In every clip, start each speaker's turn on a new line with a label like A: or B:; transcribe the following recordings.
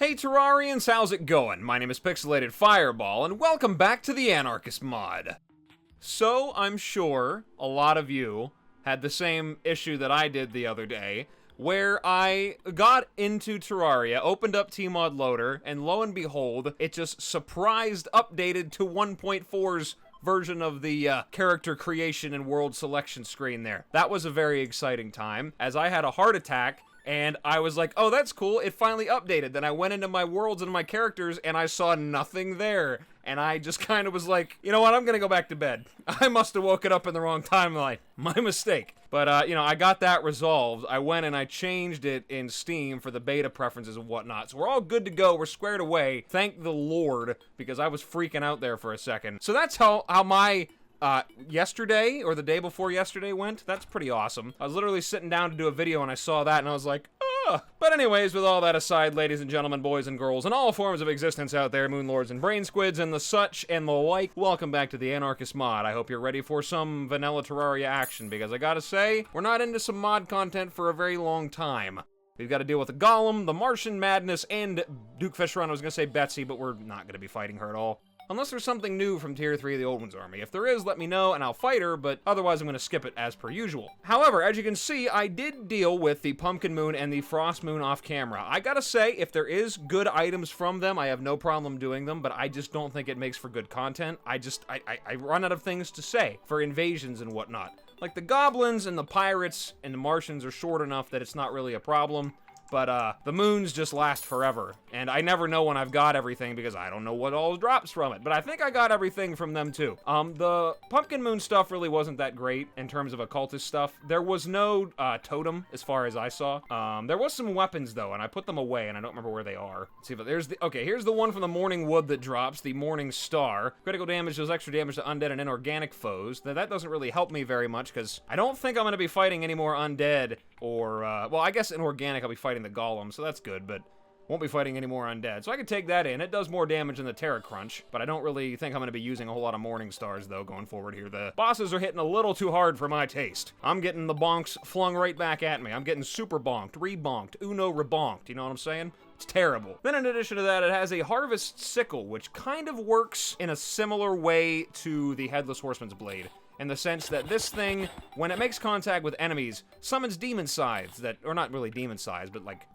A: Hey Terrarians, how's it going? My name is Pixelated Fireball, and welcome back to the Anarchist Mod. So, I'm sure a lot of you had the same issue that I did the other day, where I got into Terraria, opened up Tmod Loader, and lo and behold, it just surprised updated to 1.4's version of the character creation and world selection screen there. That was a very exciting time, as I had a heart attack, and I was like, oh, that's cool, it finally updated. Then I went into my worlds and my characters, and I saw nothing there. And I just kind of was like, you know what, I'm gonna go back to bed. I must have woken up in the wrong timeline. My mistake. But, you know, I got that resolved. I went and I changed it in Steam for the beta preferences and whatnot. So we're all good to go. We're squared away. Thank the Lord, because I was freaking out there for a second. So that's how my yesterday, or the day before yesterday went. That's pretty awesome. I was literally sitting down to do a video and I saw that and I was like, ugh. But anyways, with all that aside, ladies and gentlemen, boys and girls, and all forms of existence out there, moonlords and brain squids and the such and the like, welcome back to the Anarchist Mod. I hope you're ready for some vanilla Terraria action, because I gotta say, we're not into some mod content for a very long time. We've got to deal with the Golem, the Martian Madness, and Duke Fisherun. I was gonna say Betsy, but we're not gonna be fighting her at all. Unless there's something new from Tier 3 of the Old One's Army. If there is, let me know and I'll fight her, but otherwise I'm going to skip it as per usual. However, as you can see, I did deal with the Pumpkin Moon and the Frost Moon off camera. I gotta say, if there is good items from them, I have no problem doing them, but I just don't think it makes for good content. I run out of things to say for invasions and whatnot. Like, the Goblins and the Pirates and the Martians are short enough that it's not really a problem. But, the moons just last forever, and I never know when I've got everything because I don't know what all drops from it, but I think I got everything from them too. The Pumpkin Moon stuff really wasn't that great in terms of occultist stuff. There was no, totem, as far as I saw. There was some weapons, though, and I put them away, and I don't remember where they are. Let's see, but okay, here's the one from the Morning Wood that drops, the Morning Star. Critical damage does extra damage to undead and inorganic foes. Now, that doesn't really help me very much, because I don't think I'm going to be fighting any more undead, or, well, I guess inorganic I'll be fighting the Golem, so that's good, but won't be fighting any more undead. So I could take that in. It does more damage than the Terra Crunch, but I don't really think I'm going to be using a whole lot of Morning Stars, though, going forward here. The bosses are hitting a little too hard for my taste. I'm getting the bonks flung right back at me. I'm getting super bonked, re-bonked, uno re-bonked, you know what I'm saying? It's terrible. Then in addition to that, it has a Harvest Sickle, which kind of works in a similar way to the Headless Horseman's Blade, in the sense that this thing, when it makes contact with enemies, summons demon scythes that, or not really demon scythes, but like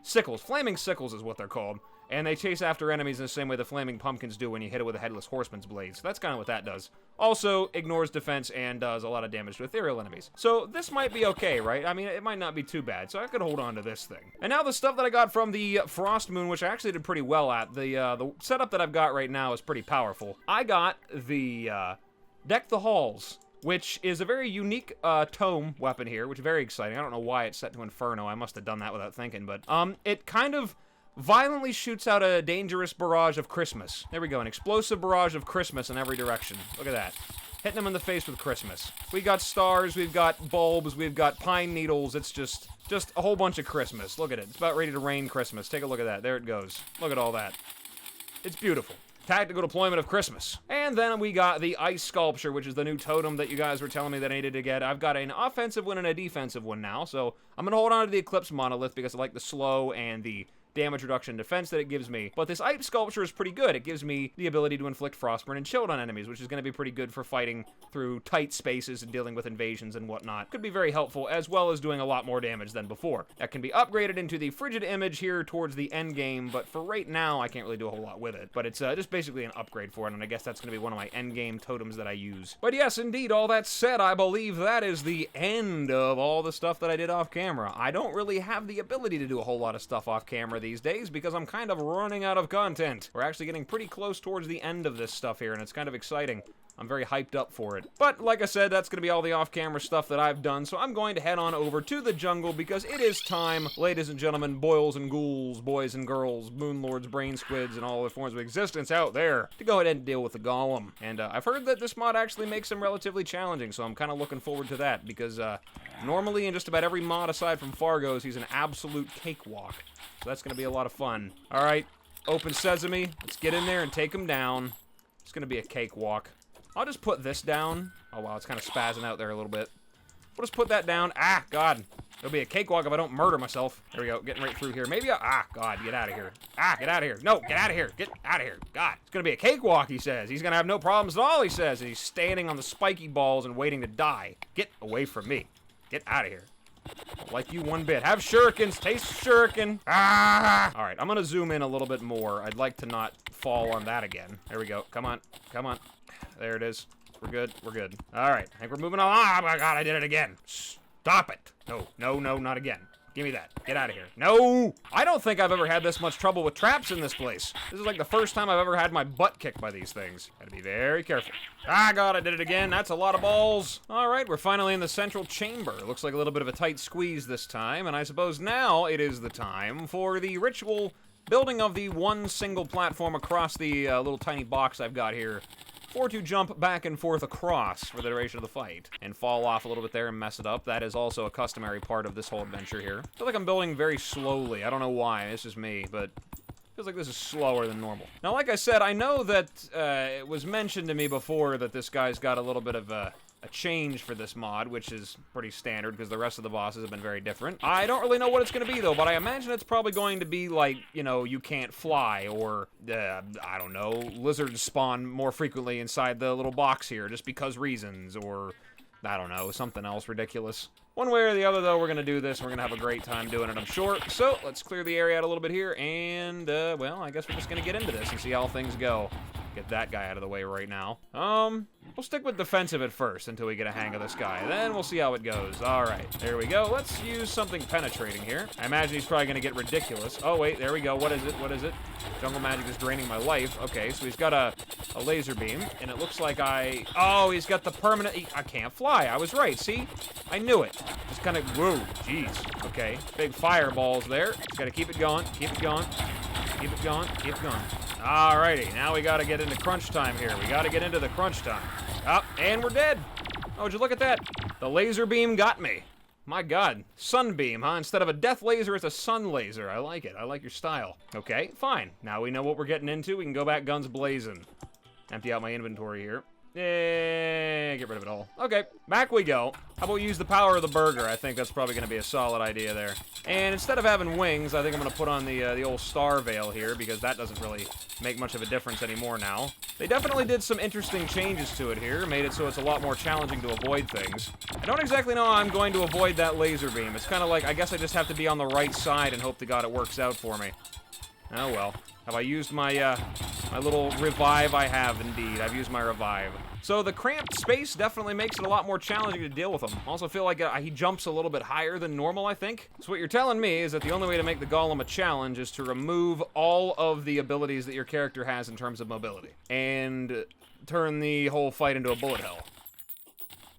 A: sickles. Flaming sickles is what they're called. And they chase after enemies in the same way the flaming pumpkins do when you hit it with a Headless Horseman's Blade. So that's kind of what that does. Also, ignores defense and does a lot of damage to ethereal enemies. So this might be okay, right? I mean, it might not be too bad, so I could hold on to this thing. And now the stuff that I got from the Frost Moon, which I actually did pretty well at. The setup that I've got right now is pretty powerful. I got the, Deck the Halls, which is a very unique tome weapon here, which is very exciting. I don't know why it's set to Inferno. I must have done that without thinking, but it kind of violently shoots out a dangerous barrage of Christmas. There we go, an explosive barrage of Christmas in every direction. Look at that. Hitting them in the face with Christmas. We got stars, we've got bulbs, we've got pine needles. It's just a whole bunch of Christmas. Look at it. It's about ready to rain Christmas. Take a look at that. There it goes. Look at all that. It's beautiful. Tactical deployment of Christmas. And then we got the Ice Sculpture, which is the new totem that you guys were telling me that I needed to get. I've got an offensive one and a defensive one now, so I'm going to hold on to the Eclipse Monolith because I like the slow and the damage reduction and defense that it gives me. But this Ice Sculpture is pretty good. It gives me the ability to inflict Frostburn and Chilled on enemies, which is going to be pretty good for fighting through tight spaces and dealing with invasions and whatnot. Could be very helpful, as well as doing a lot more damage than before. That can be upgraded into the Frigid Image here towards the end game, but for right now, I can't really do a whole lot with it. But it's just basically an upgrade for it, and I guess that's going to be one of my end game totems that I use. But yes, indeed, all that said, I believe that is the end of all the stuff that I did off camera. I don't really have the ability to do a whole lot of stuff off camera these days, because I'm kind of running out of content. We're actually getting pretty close towards the end of this stuff here, and it's kind of exciting. I'm very hyped up for it. But, like I said, that's going to be all the off-camera stuff that I've done, so I'm going to head on over to the jungle, because it is time, ladies and gentlemen, boils and ghouls, boys and girls, moonlords, brain squids, and all the forms of existence out there, to go ahead and deal with the Golem. And I've heard that this mod actually makes him relatively challenging, so I'm kind of looking forward to that, because normally in just about every mod aside from Fargo's, he's an absolute cakewalk. So that's going to be a lot of fun. All right, open sesame. Let's get in there and take him down. It's going to be a cakewalk. I'll just put this down. Oh, wow, it's kind of spazzing out there a little bit. We'll just put that down. Ah, God. It'll be a cakewalk if I don't murder myself. There we go, getting right through here. Maybe God, get out of here. Get out of here. No, get out of here. Get out of here. God, it's gonna be a cakewalk, he says. He's gonna have no problems at all, he says. And he's standing on the spiky balls and waiting to die. Get away from me. Get out of here. Don't like you one bit. Have shurikens. Taste shuriken. All right, I'm gonna zoom in a little bit more. I'd like to not fall on that again. There we go. Come on. Come on. There it is. We're good. We're good. All right, I think we're moving on. Oh my God, I did it again. Stop it. No, no, no, not again. Give me that. Get out of here. No! I don't think I've ever had this much trouble with traps in this place. This is like the first time I've ever had my butt kicked by these things. Gotta be very careful. God, I did it again. That's a lot of balls. All right, we're finally in the central chamber. Looks like a little bit of a tight squeeze this time, and I suppose now it is the time for the ritual building of the one single platform across the little tiny box I've got here. Or to jump back and forth across for the duration of the fight and fall off a little bit there and mess it up. That is also a customary part of this whole adventure here. I feel like I'm building very slowly. I don't know why. It's just me, but feels like this is slower than normal. Now, like I said, I know that it was mentioned to me before that this guy's got a little bit of a change for this mod, which is pretty standard because the rest of the bosses have been very different. I don't really know what it's going to be, though, but I imagine it's probably going to be like, you know, you can't fly, or, I don't know, lizards spawn more frequently inside the little box here just because reasons, or, I don't know, something else ridiculous. One way or the other, though, we're going to do this, and we're going to have a great time doing it, I'm sure. So, let's clear the area out a little bit here, and, well, I guess we're just going to get into this and see how things go. Get that guy out of the way right now. We'll stick with defensive at first until we get a hang of this guy. Then we'll see how it goes. All right, there we go. Let's use something penetrating here. I imagine he's probably going to get ridiculous. Oh, wait, there we go. What is it? What is it? Jungle magic is draining my life. Okay, so he's got a laser beam, and it looks like oh, he's got the permanent... I can't fly. I was right. See? I knew it. Just kind of... Whoa, jeez. Okay, big fireballs there. Just got to keep it going. Keep it going. Keep it going. Keep it going. Alrighty, now we gotta get into crunch time here. We gotta get into the crunch time. Oh, and we're dead. Oh, would you look at that? The laser beam got me. My God, sunbeam, huh? Instead of a death laser, it's a sun laser. I like it. I like your style. Okay, fine. Now we know what we're getting into. We can go back guns blazing. Empty out my inventory here. Get rid of it all. Okay, back we go. How about we use the power of the burger? I think that's probably going to be a solid idea there. And instead of having wings, I think I'm going to put on the old star veil here, because that doesn't really make much of a difference anymore now. They definitely did some interesting changes to it here, made it so it's a lot more challenging to avoid things. I don't exactly know how I'm going to avoid that laser beam. It's kind of like, I guess I just have to be on the right side and hope to God it works out for me. Oh well. Have I used my, my little revive? I have, indeed. I've used my revive. So the cramped space definitely makes it a lot more challenging to deal with him. I also feel like he jumps a little bit higher than normal, I think. So what you're telling me is that the only way to make the golem a challenge is to remove all of the abilities that your character has in terms of mobility. And turn the whole fight into a bullet hell.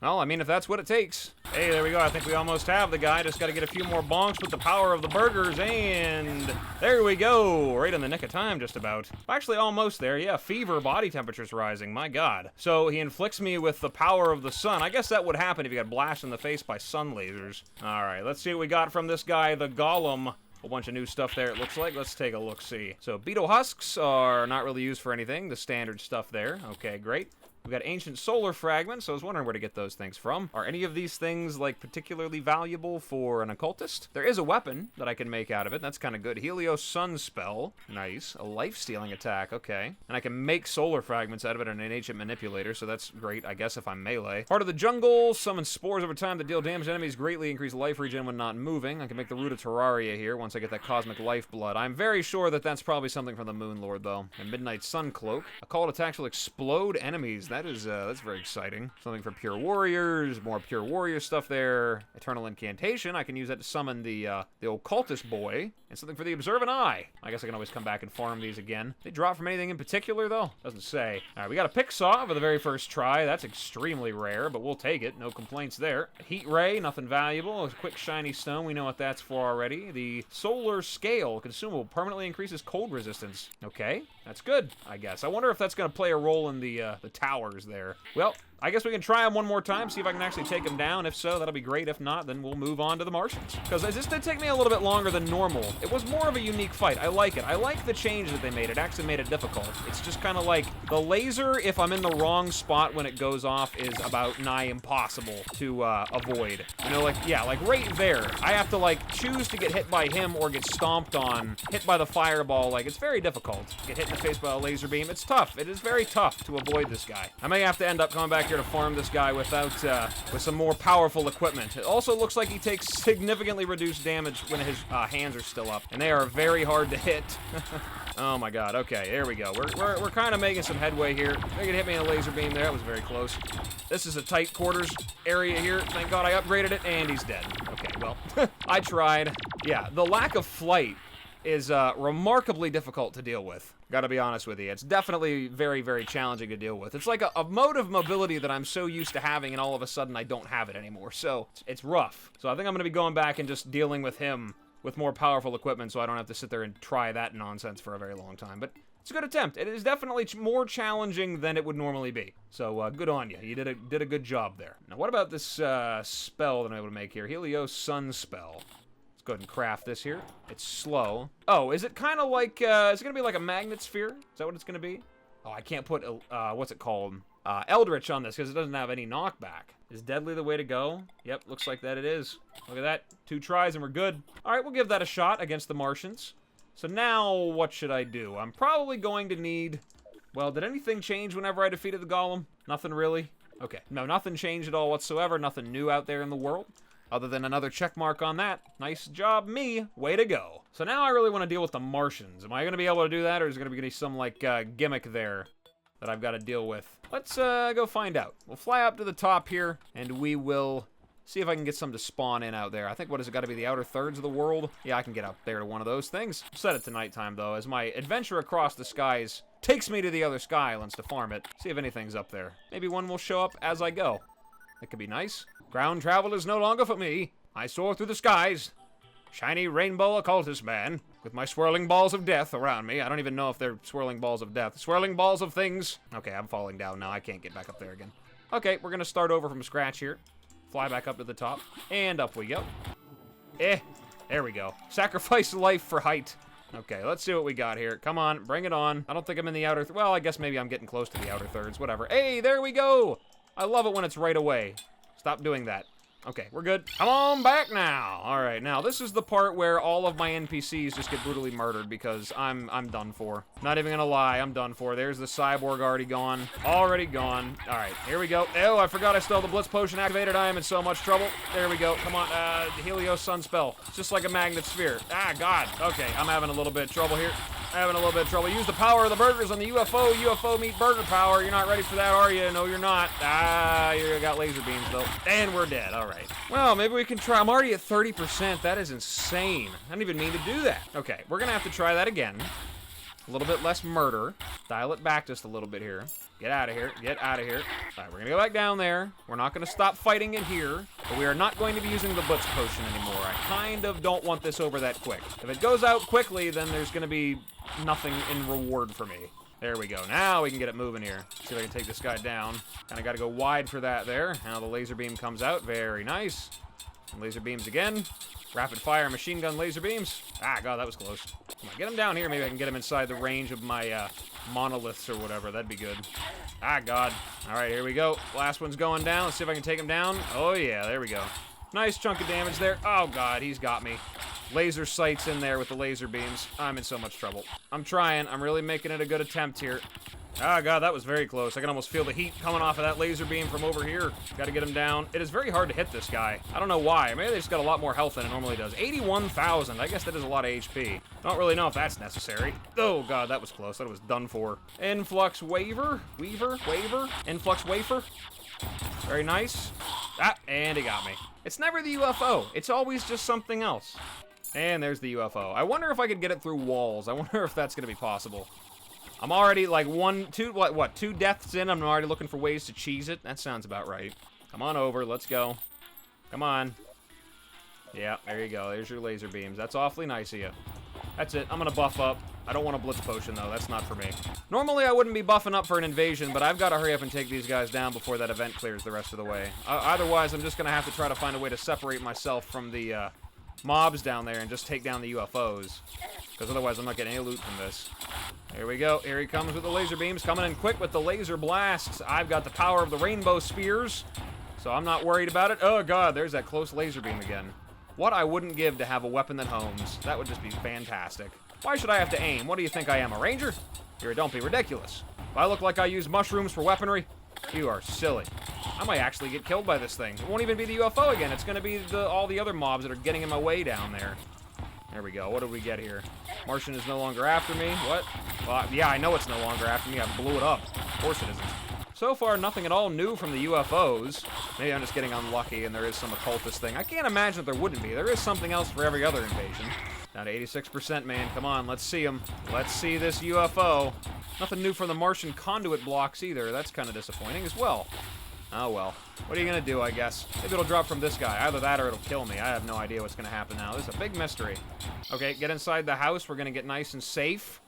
A: Well, I mean, if that's what it takes. Hey, there we go. I think we almost have the guy. Just got to get a few more bonks with the power of the burgers, and there we go. Right in the nick of time, just about. Actually, almost there. Yeah, fever, body temperature's rising. My God. So he inflicts me with the power of the sun. I guess that would happen if you got blasted in the face by sun lasers. All right, let's see what we got from this guy, the golem. A bunch of new stuff there, it looks like. Let's take a look-see. So beetle husks are not really used for anything. The standard stuff there. Okay, great. We've got ancient solar fragments, so I was wondering where to get those things from. Are any of these things, like, particularly valuable for an occultist? There is a weapon that I can make out of it. That's kind of good. Helios Sun Spell. Nice. A life-stealing attack. Okay. And I can make solar fragments out of it in an ancient manipulator, so that's great, I guess, if I'm melee. Heart of the Jungle. Summon spores over time that deal damage to enemies. Greatly increase life regen when not moving. I can make the root of Terraria here once I get that cosmic lifeblood. I'm very sure that that's probably something from the Moon Lord, though. A Midnight Sun Cloak. A call to attacks will explode enemies. That's very exciting. Something for pure warriors, more pure warrior stuff there. Eternal incantation, I can use that to summon the occultist boy. And something for the observant eye. I guess I can always come back and farm these again. They drop from anything in particular, though? Doesn't say. All right, we got a pick saw for the very first try. That's extremely rare, but we'll take it. No complaints there. A heat ray, nothing valuable. A quick shiny stone, we know what that's for already. The solar scale, consumable, permanently increases cold resistance. Okay, that's good, I guess. I wonder if that's going to play a role in the towers there. Well, I guess we can try him one more time, see if I can actually take him down. If so, that'll be great. If not, then we'll move on to the Martians. Because this did take me a little bit longer than normal. It was more of a unique fight. I like it. I like the change that they made. It actually made it difficult. It's just kind of like the laser, if I'm in the wrong spot when it goes off, is about nigh impossible to avoid. You know, like, yeah, like right there. I have to, like, choose to get hit by him or get stomped on, hit by the fireball. Like, it's very difficult. Get hit in the face by a laser beam. It's tough. It is very tough to avoid this guy. I may have to end up coming back here to farm this guy without, with some more powerful equipment. It also looks like he takes significantly reduced damage when his hands are still up, and they are very hard to hit. Oh my god, okay, there we go. We're kind of making some headway here. They could hit me in a laser beam there, that was very close. This is a tight quarters area here. Thank god I upgraded it, and he's dead. Okay, well, I tried. Yeah, the lack of flight is remarkably difficult to deal with. Gotta be honest with you. It's definitely very, very challenging to deal with. It's like a mode of mobility that I'm so used to having, and all of a sudden I don't have it anymore. So, it's rough. So I think I'm gonna be going back and just dealing with him with more powerful equipment so I don't have to sit there and try that nonsense for a very long time. But it's a good attempt. It is definitely more challenging than it would normally be. So, good on you. You did a good job there. Now, what about this spell that I'm able to make here? Helios Sun Spell. Go ahead and craft this here. It's slow. Oh, is it kind of like, is it going to be like a magnet sphere? Is that what it's going to be? Oh, I can't put, what's it called? Eldritch on this because it doesn't have any knockback. Is Deadly the way to go? Yep, looks like that it is. Look at that. 2 tries and we're good. All right, we'll give that a shot against the Martians. So now, what should I do? I'm probably going to need... Well, did anything change whenever I defeated the Golem? Nothing really? Okay, no, nothing changed at all whatsoever. Nothing new out there in the world. Other than another check mark on that. Nice job, me. Way to go. So now I really want to deal with the Martians. Am I going to be able to do that, or is there going to be some, like, gimmick there that I've got to deal with? Let's go find out. We'll fly up to the top here, and we will see if I can get some to spawn in out there. I think, what has it got to be, the outer thirds of the world? Yeah, I can get up there to one of those things. Set it to nighttime, though, as my adventure across the skies takes me to the other sky islands to farm it. See if anything's up there. Maybe one will show up as I go. That could be nice. Ground travel is no longer for me. I soar through the skies. Shiny rainbow occultist man. With my swirling balls of death around me. I don't even know if they're swirling balls of death. Swirling balls of things. Okay, I'm falling down now. I can't get back up there again. Okay, we're gonna start over from scratch here. Fly back up to the top. And up we go. There we go. Sacrifice life for height. Okay, let's see what we got here. Come on, bring it on. I don't think I'm in the outer... well, I guess maybe I'm getting close to the outer thirds. Whatever. Hey, there we go! I love it when it's right away. Stop doing that. Okay, we're good. Come on back now. All right, now this is the part where all of my NPCs just get brutally murdered because I'm done for. Not even gonna lie, I'm done for. There's the cyborg already gone. Already gone. All right, here we go. Oh, I forgot I still have the Blitz Potion activated. I am in so much trouble. There we go. Come on, the Helios Sun Spell. It's just like a magnet sphere. Ah, God. Okay, I'm having a little bit of trouble here. Having a little bit of trouble. Use the power of the burgers on the UFO. UFO meet burger power. You're not ready for that, are you? No, you're not. Ah, you got laser beams, though. And we're dead. All right. Well, maybe we can try. I'm already at 30%. That is insane. I didn't even mean to do that. Okay, we're going to have to try that again. A little bit less murder. Dial it back just a little bit here. Get out of here. Get out of here. All right, we're going to go back down there. We're not going to stop fighting it here. But we are not going to be using the Blitz Potion anymore. I kind of don't want this over that quick. If it goes out quickly, then there's going to be nothing in reward for me. There we go. Now we can get it moving here. See if I can take this guy down. Kind of got to go wide for that there. Now the laser beam comes out. Very nice. And laser beams again. Rapid fire machine gun laser beams. Ah, God, that was close. Come on, get him down here. Maybe I can get him inside the range of my monoliths or whatever. That'd be good. Ah, God. All right, here we go. Last one's going down. Let's see if I can take him down. Oh, yeah, there we go. Nice chunk of damage there. Oh, God, he's got me. Laser sights in there with the laser beams. I'm in so much trouble. I'm trying. I'm really making it a good attempt here. Ah, God, that was very close. I can almost feel the heat coming off of that laser beam from over here. Got to get him down. It is very hard to hit this guy. I don't know why. Maybe they just got a lot more health than it normally does. 81,000. I guess that is a lot of HP. Don't really know if that's necessary. Oh, God, that was close. That was done for. Influx Waver? Waver? Influx Wafer? Very nice. Ah, and he got me. It's never the UFO. It's always just something else. And there's the UFO. I wonder if I could get it through walls. I wonder if that's going to be possible. I'm already like two deaths in. I'm already looking for ways to cheese it. That sounds about right. Come on over. Let's go. Come on. Yeah, there you go. There's your laser beams. That's awfully nice of you. That's it. I'm gonna buff up. I don't want a blitz potion, though. That's not for me. Normally, I wouldn't be buffing up for an invasion, but I've got to hurry up and take these guys down before that event clears the rest of the way. Otherwise, I'm just gonna have to try to find a way to separate myself from the mobs down there and just take down the UFOs. Because otherwise, I'm not getting any loot from this. Here we go. Here he comes with the laser beams. Coming in quick with the laser blasts. I've got the power of the rainbow spears, so I'm not worried about it. Oh, God, there's that close laser beam again. What I wouldn't give to have a weapon that homes. That would just be fantastic. Why should I have to aim? What do you think I am, a ranger? Here, don't be ridiculous. If I look like I use mushrooms for weaponry, you are silly. I might actually get killed by this thing. It won't even be the UFO again. It's going to be all the other mobs that are getting in my way down there. There we go. What do we get here? Martian is no longer after me. What? Well, yeah, I know it's no longer after me. I blew it up. Of course it isn't. So far, nothing at all new from the UFOs. Maybe I'm just getting unlucky and there is some occultist thing. I can't imagine that there wouldn't be. There is something else for every other invasion. Down to 86%, man. Come on, let's see him. Let's see this UFO. Nothing new from the Martian conduit blocks either. That's kind of disappointing as well. Oh, well. What are you going to do, I guess? Maybe it'll drop from this guy. Either that or it'll kill me. I have no idea what's going to happen now. This is a big mystery. Okay, get inside the house. We're going to get nice and safe.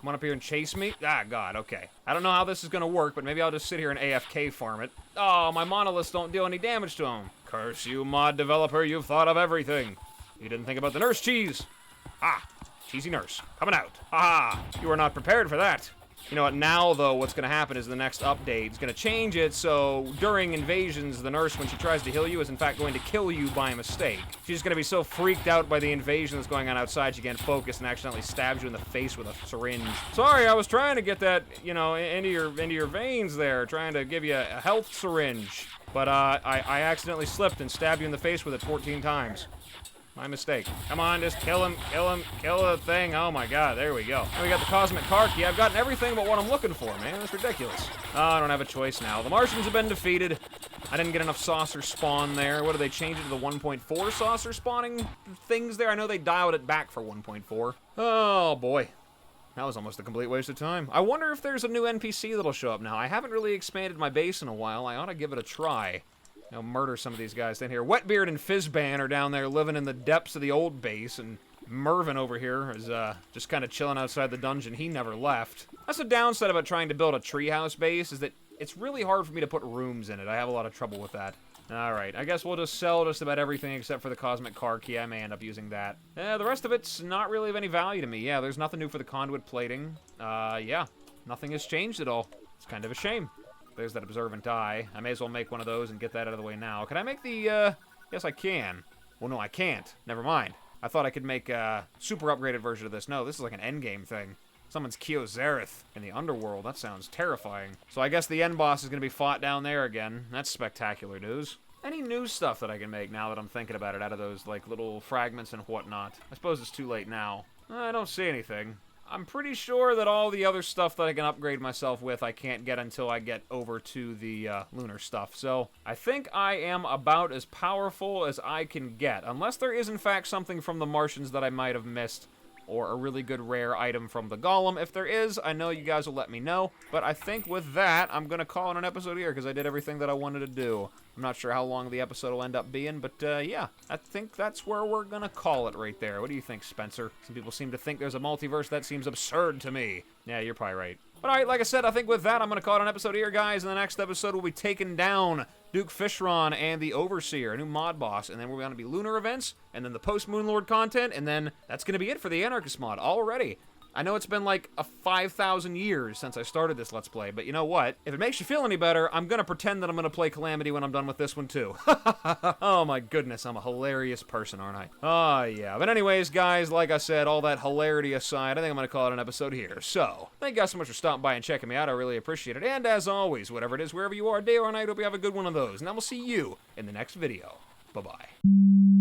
A: Come on up here and chase me. Ah, God, okay. I don't know how this is going to work, but maybe I'll just sit here and AFK farm it. Oh, my monoliths don't do any damage to him. Curse you, mod developer. You've thought of everything. You didn't think about the nurse cheese. Ah, cheesy nurse. Coming out. Ha! You are not prepared for that. You know what, now, though, what's going to happen is the next update is going to change it, so during invasions, the nurse, when she tries to heal you, is in fact going to kill you by mistake. She's just going to be so freaked out by the invasion that's going on outside, she can't focus and accidentally stabs you in the face with a syringe. Sorry, I was trying to get that, you know, into your veins there, trying to give you a health syringe. But, I accidentally slipped and stabbed you in the face with it 14 times. My mistake. Come on, just kill him, kill the thing. Oh my God, there we go. And we got the cosmic car key. I've gotten everything but what I'm looking for, man. That's ridiculous. Oh, I don't have a choice now. The Martians have been defeated. I didn't get enough saucer spawn there. What, do they change it to the 1.4 saucer spawning things there? I know they dialed it back for 1.4. Oh boy. That was almost a complete waste of time. I wonder if there's a new NPC that'll show up now. I haven't really expanded my base in a while. I ought to give it a try. I'll murder some of these guys down here. Wetbeard and Fizzban are down there living in the depths of the old base, and Mervin over here is just kind of chilling outside the dungeon. He never left. That's the downside about trying to build a treehouse base, is that it's really hard for me to put rooms in it. I have a lot of trouble with that. Alright, I guess we'll just sell just about everything except for the cosmic car key. I may end up using that. The rest of it's not really of any value to me. Yeah, there's nothing new for the conduit plating. Yeah, nothing has changed at all. It's kind of a shame. There's that observant eye. I may as well make one of those and get that out of the way now. Can I make the, yes, I can. Well, no, I can't. Never mind. I thought I could make a super upgraded version of this. No, this is like an endgame thing. Someone's Kyozareth in the underworld. That sounds terrifying. So I guess the end boss is going to be fought down there again. That's spectacular news. Any new stuff that I can make now that I'm thinking about it out of those, like, little fragments and whatnot? I suppose it's too late now. I don't see anything. I'm pretty sure that all the other stuff that I can upgrade myself with I can't get until I get over to the lunar stuff. So I think I am about as powerful as I can get. Unless there is in fact something from the Martians that I might have missed. Or a really good rare item from the Golem. If there is, I know you guys will let me know. But I think with that, I'm going to call it an episode here because I did everything that I wanted to do. I'm not sure how long the episode will end up being, but yeah, I think that's where we're going to call it right there. What do you think, Spencer? Some people seem to think there's a multiverse. That seems absurd to me. Yeah, you're probably right. But alright, like I said, I think with that, I'm going to call it an episode here, guys. In the next episode, we'll be taking down Duke Fishron and the Overseer, a new mod boss, and then we're going to be lunar events, and then the post-Moonlord content, and then that's going to be it for the Anarchist mod already. I know it's been like 5,000 years since I started this Let's Play, but you know what? If it makes you feel any better, I'm going to pretend that I'm going to play Calamity when I'm done with this one too. Oh my goodness, I'm a hilarious person, aren't I? Oh yeah, but anyways, guys, like I said, all that hilarity aside, I think I'm going to call it an episode here. So, thank you guys so much for stopping by and checking me out. I really appreciate it. And as always, whatever it is, wherever you are, day or night, hope you have a good one of those. And I will see you in the next video. Bye-bye.